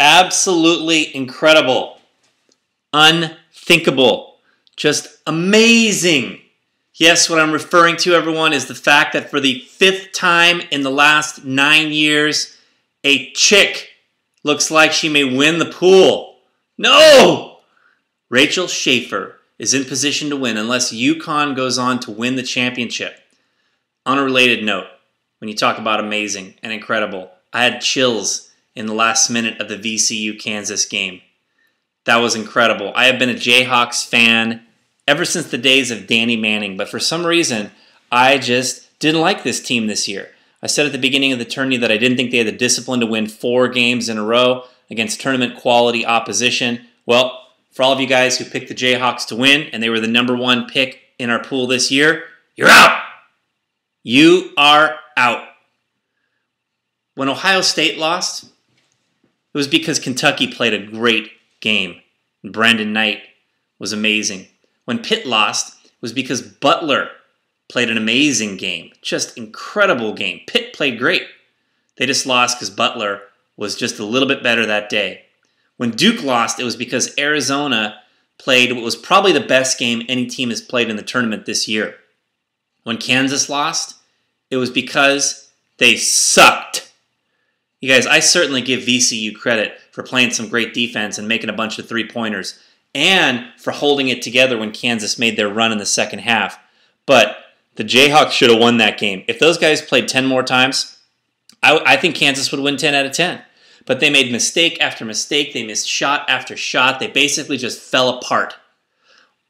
Absolutely incredible. Unthinkable. Just amazing. Yes, what I'm referring to, everyone, is the fact that for the 5th time in the last 9 years, a chick looks like she may win the pool. No! Rachel Schaefer is in position to win unless UConn goes on to win the championship. On a related note, when you talk about amazing and incredible, I had chills in the last minute of the VCU-Kansas game. That was incredible. I have been a Jayhawks fan ever since the days of Danny Manning, but for some reason, I just didn't like this team this year. I said at the beginning of the tourney that I didn't think they had the discipline to win 4 games in a row against tournament-quality opposition. Well, for all of you guys who picked the Jayhawks to win, and they were the #1 pick in our pool this year, you're out! You are out. When Ohio State lost, it was because Kentucky played a great game. Brandon Knight was amazing. When Pitt lost, it was because Butler played an amazing game. Just incredible game. Pitt played great. They just lost because Butler was just a little bit better that day. When Duke lost, it was because Arizona played what was probably the best game any team has played in the tournament this year. When Kansas lost, it was because they sucked. You guys, I certainly give VCU credit for playing some great defense and making a bunch of 3-pointers and for holding it together when Kansas made their run in the second half. But the Jayhawks should have won that game. If those guys played 10 more times, I think Kansas would win 10 out of 10. But they made mistake after mistake. They missed shot after shot. They basically just fell apart.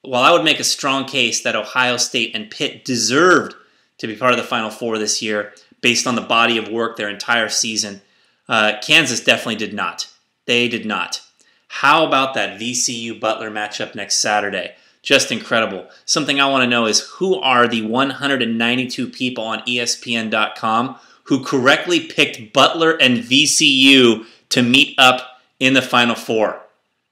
While I would make a strong case that Ohio State and Pitt deserved to be part of the Final Four this year based on the body of work their entire season, Kansas definitely did not. They did not. How about that VCU-Butler matchup next Saturday? Just incredible. Something I want to know is who are the 192 people on ESPN.com who correctly picked Butler and VCU to meet up in the Final Four?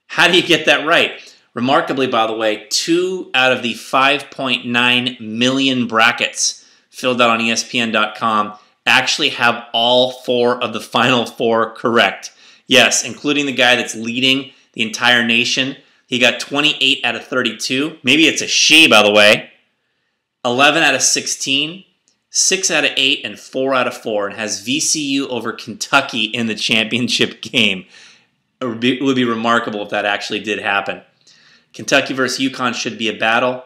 How do you get that right? Remarkably, by the way, 2 out of the 5.9 million brackets filled out on ESPN.com actually have all 4 of the Final Four correct. Yes, including the guy that's leading the entire nation. He got 28 out of 32. Maybe it's a she, by the way. 11 out of 16, 6 out of 8, and 4 out of 4, and has VCU over Kentucky in the championship game. It would be remarkable if that actually did happen. Kentucky versus UConn should be a battle.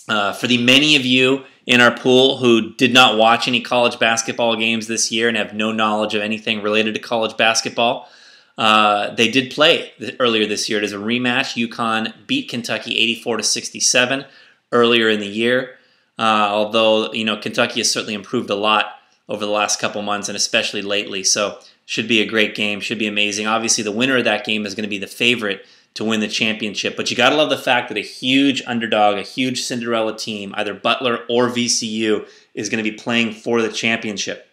For the many of you in our pool who did not watch any college basketball games this year and have no knowledge of anything related to college basketball, they did play earlier this year. It is a rematch. UConn beat Kentucky 84-67 earlier in the year. Although, Kentucky has certainly improved a lot over the last couple months and especially lately. So should be a great game. Should be amazing. Obviously, the winner of that game is going to be the favorite to win the championship. But you got to love the fact that a huge underdog, a huge Cinderella team, either Butler or VCU, is going to be playing for the championship.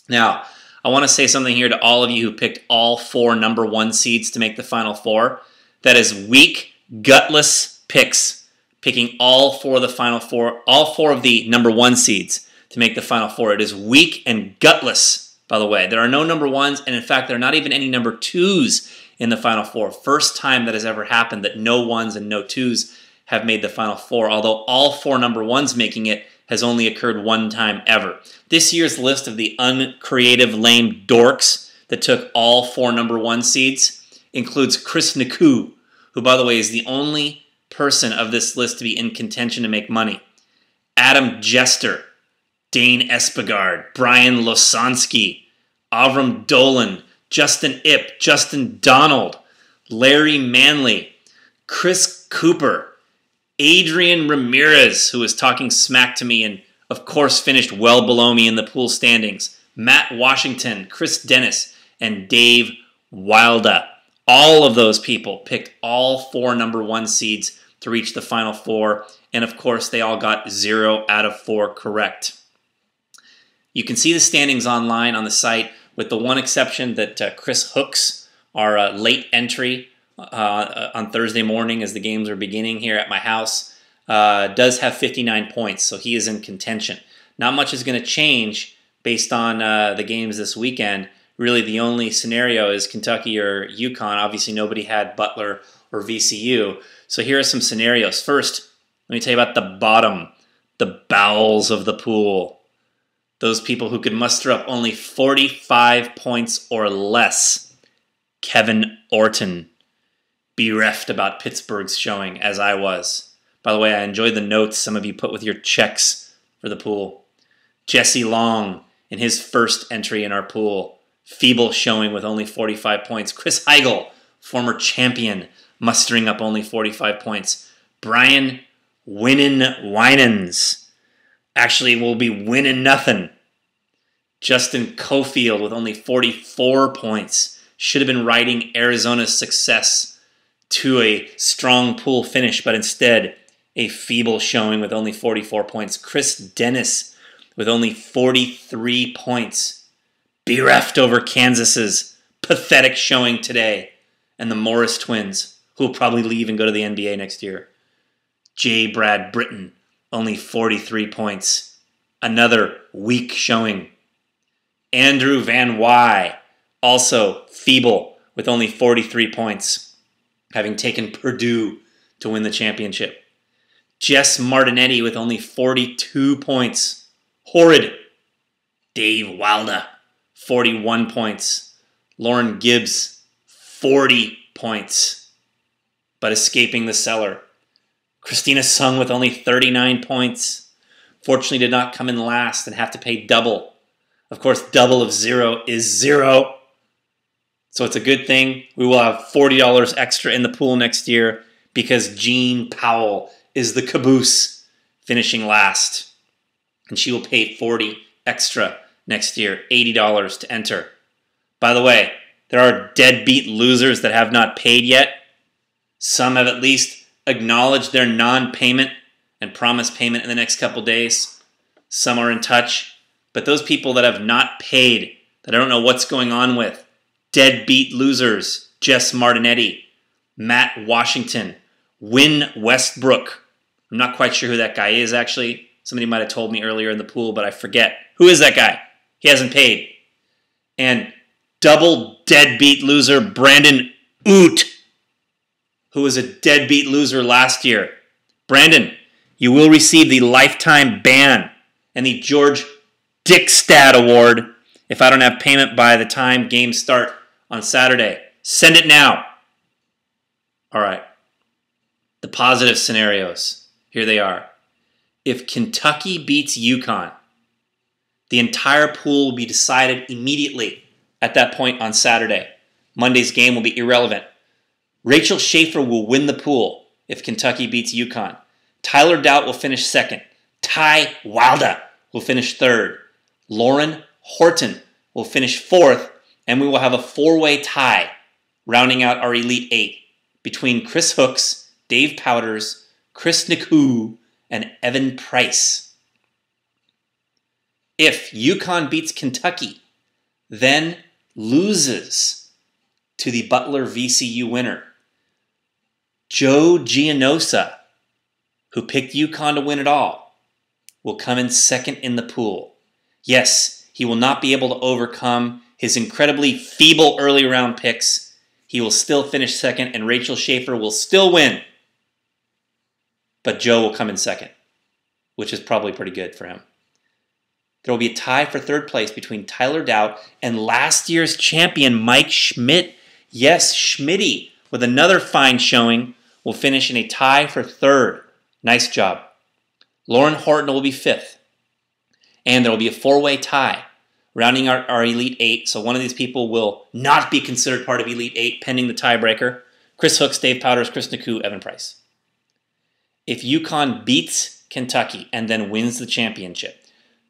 Now, I want to say something here to all of you who picked all 4 #1 seeds to make the Final Four. That is weak, gutless picks, picking all 4 of the Final Four, all 4 of the #1 seeds to make the Final Four. It is weak and gutless, by the way. There are no #1s, and in fact, there are not even any #2s in the Final Four. First time that has ever happened that no 1s and no 2s have made the Final Four, although all 4 #1s making it has only occurred 1 time ever. This year's list of the uncreative, lame dorks that took all 4 #1 seeds includes Chris Naku, who, by the way, is the only person of this list to be in contention to make money. Adam Jester, Dane Espegard, Brian Losansky, Avram Dolan, Justin Ip, Justin Donald, Larry Manley, Chris Cooper, Adrian Ramirez, who was talking smack to me and, of course, finished well below me in the pool standings, Matt Washington, Chris Dennis, and Dave Wilda. All of those people picked all 4 #1 seeds to reach the Final Four, and of course, they all got 0 out of 4 correct. You can see the standings online on the site, with the one exception that Chris Hooks, our late entry on Thursday morning as the games are beginning here at my house, does have 59 points, so he is in contention. Not much is going to change based on the games this weekend really the only scenario is Kentucky or UConn. Obviously, nobody had Butler or VCU. So here are some scenarios. First, let me tell you about the bottom, the bowels of the pool. Those people who could muster up only 45 points or less. Kevin Orton, bereft about Pittsburgh's showing, as I was. By the way, I enjoyed the notes some of you put with your checks for the pool. Jesse Long, in his first entry in our pool, feeble showing with only 45 points. Chris Heigl, former champion, mustering up only 45 points. Brian Winans actually will be winning nothing. Justin Cofield with only 44 points. Should have been riding Arizona's success to a strong pool finish, but instead a feeble showing with only 44 points. Chris Dennis with only 43 points. Bereft over Kansas's pathetic showing today. And the Morris twins, who will probably leave and go to the NBA next year. J. Brad Britton, only 43 points. Another weak showing. Andrew Van Wy, also feeble with only 43 points, having taken Purdue to win the championship. Jess Martinetti with only 42 points. Horrid. Dave Wilder, 41 points. Lauren Gibbs, 40 points, but escaping the cellar. Christina Sung with only 39 points. Fortunately did not come in last and have to pay double. Of course, double of 0 is 0. So it's a good thing. We will have $40 extra in the pool next year because Jean Powell is the caboose finishing last. And she will pay $40 extra next year, $80 to enter. By the way, there are deadbeat losers that have not paid yet. Some have at least acknowledged their non-payment and promised payment in the next couple days. Some are in touch. But those people that have not paid, that I don't know what's going on with, deadbeat losers, Jess Martinetti, Matt Washington, Wynn Westbrook. I'm not quite sure who that guy is, actually. Somebody might have told me earlier in the pool, but I forget. Who is that guy? He hasn't paid. And double deadbeat loser Brandon Oot, who was a deadbeat loser last year. Brandon, you will receive the lifetime ban and the George Dickstad Award if I don't have payment by the time games start on Saturday. Send it now. All right. The positive scenarios. Here they are. If Kentucky beats UConn, the entire pool will be decided immediately at that point on Saturday. Monday's game will be irrelevant. Rachel Schaefer will win the pool if Kentucky beats UConn. Tyler Doubt will finish second. Ty Wilder will finish third. Lauren Horton will finish fourth, and we will have a four-way tie rounding out our Elite Eight between Chris Hooks, Dave Powders, Chris Naku, and Evan Price. If UConn beats Kentucky, then loses to the Butler VCU winner, Joe Giannosa, who picked UConn to win it all, will come in second in the pool. Yes, he will not be able to overcome his incredibly feeble early round picks. He will still finish second, and Rachel Schaefer will still win. But Joe will come in second, which is probably pretty good for him. There will be a tie for third place between Tyler Doubt and last year's champion Mike Schmidt. Yes, Schmitty, with another fine showing, will finish in a tie for third. Nice job. Lauren Horton will be fifth. And there will be a four-way tie, rounding out our Elite Eight. So one of these people will not be considered part of Elite Eight, pending the tiebreaker. Chris Hooks, Dave Powders, Chris Naku, Evan Price. If UConn beats Kentucky and then wins the championship,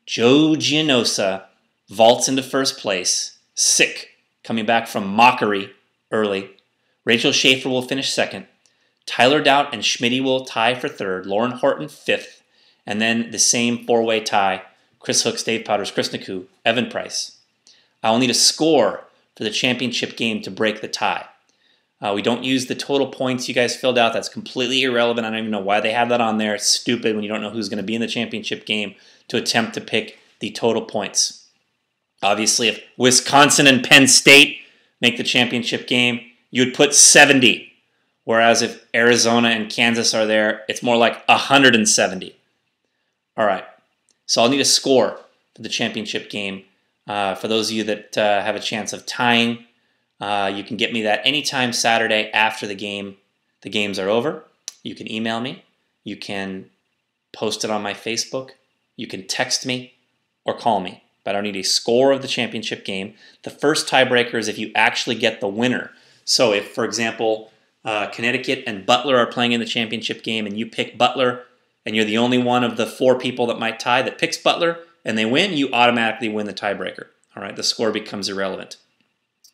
Joe Giannosa vaults into first place, sick, coming back from mockery early. Rachel Schaefer will finish second. Tyler Doubt and Schmitty will tie for third. Lauren Horton fifth. And then the same four-way tie. Chris Hooks, Dave Powders, Chris Naku, Evan Price. I will need a score for the championship game to break the tie. We don't use the total points you guys filled out. That's completely irrelevant. I don't even know why they have that on there. It's stupid when you don't know who's going to be in the championship game to attempt to pick the total points. Obviously, if Wisconsin and Penn State make the championship game, you would put 70. Whereas if Arizona and Kansas are there, it's more like 170. All right. So I'll need a score for the championship game. For those of you that have a chance of tying, you can get me that anytime Saturday after the games are over. You can email me. You can post it on my Facebook. You can text me or call me. But I don't need a score of the championship game. The first tiebreaker is if you actually get the winner. So if, for example, Connecticut and Butler are playing in the championship game and you pick Butler and you're the only one of the 4 people that might tie that picks Butler and they win, you automatically win the tiebreaker. All right, the score becomes irrelevant.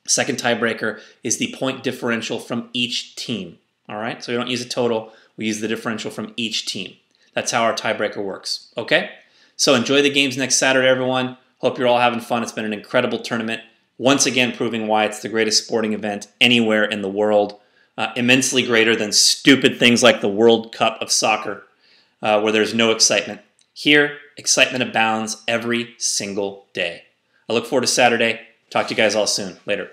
Second tiebreaker is the point differential from each team. All right, so we don't use a total. We use the differential from each team. That's how our tiebreaker works. Okay, so enjoy the games next Saturday, everyone. Hope you're all having fun. It's been an incredible tournament. Once again, proving why it's the greatest sporting event anywhere in the world. Immensely greater than stupid things like the World Cup of soccer, where there's no excitement. Here, excitement abounds every single day. I look forward to Saturday. Talk to you guys all soon. Later.